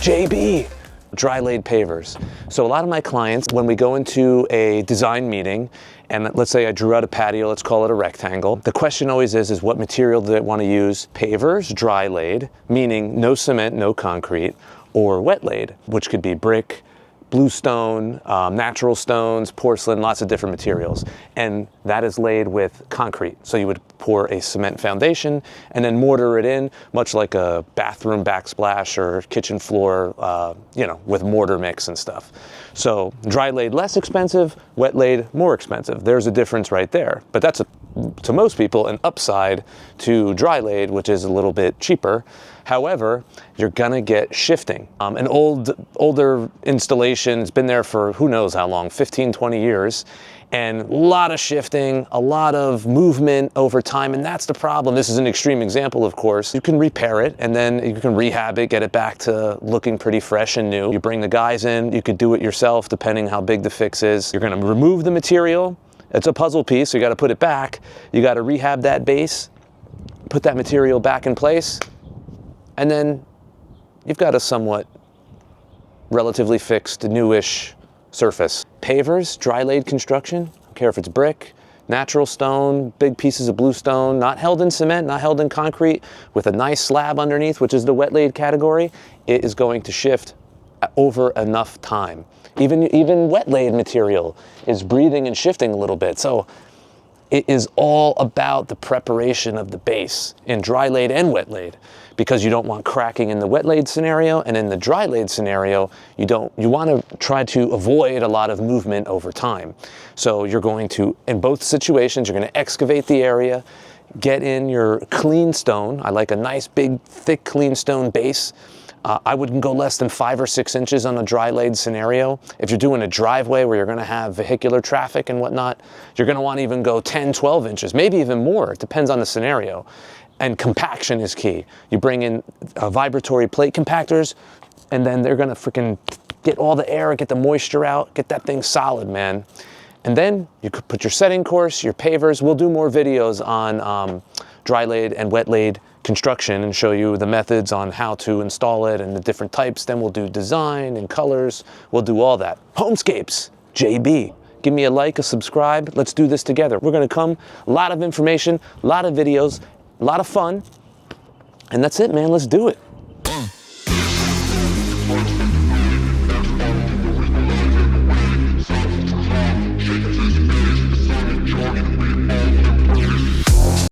JB, dry laid pavers. So a lot of my clients, when we go into a design meeting, and let's say I drew out a patio, let's call it a rectangle. The question always is what material do they want to use? Pavers, dry laid, meaning no cement, no concrete, or wet laid, which could be brick, bluestone, natural stones, porcelain, lots of different materials. And that is laid with concrete. So you would pour a cement foundation and then mortar it in, much like a bathroom backsplash or kitchen floor, with mortar mix and stuff. So dry laid less expensive, wet laid more expensive. There's a difference right there. But that's, to most people, an upside to dry laid, which is a little bit cheaper. However, you're gonna get shifting. An older installation, it's been there for who knows how long, 15, 20 years, and a lot of shifting, a lot of movement over time, and that's the problem. This is an extreme example, of course. You can repair it, and then you can rehab it, get it back to looking pretty fresh and new. You bring the guys in, you could do it yourself, depending how big the fix is. You're gonna remove the material. It's a puzzle piece, so you gotta put it back. You gotta rehab that base, put that material back in place, and then you've got a somewhat relatively fixed, newish surface. Pavers, dry laid construction, I don't care if it's brick, natural stone, big pieces of bluestone, not held in cement, not held in concrete, with a nice slab underneath, which is the wet laid category, it is going to shift over enough time. Even wet laid material is breathing and shifting a little bit. So it is all about the preparation of the base in dry laid and wet laid, because you don't want cracking in the wet laid scenario, and in the dry laid scenario, you want to try to avoid a lot of movement over time. So you're going to, in both situations, you're going to excavate the area, get in your clean stone. I like a nice big thick clean stone base. I wouldn't go less than 5 or 6 inches on a dry laid scenario. If you're doing a driveway where you're gonna have vehicular traffic and whatnot, you're gonna want to even go 10, 12 inches, maybe even more. It depends on the scenario. And compaction is key. You bring in vibratory plate compactors, and then they're gonna freaking get all the air, get the moisture out, get that thing solid, man. And then you could put your setting course, your pavers. We'll do more videos on dry laid and wet laid construction and show you the methods on how to install it and the different types. Then we'll do design and colors. We'll do all that. Homescapes, JB. Give me a like, a subscribe. Let's do this together. We're gonna come, a lot of information, a lot of videos, a lot of fun. And that's it, man. Let's do it.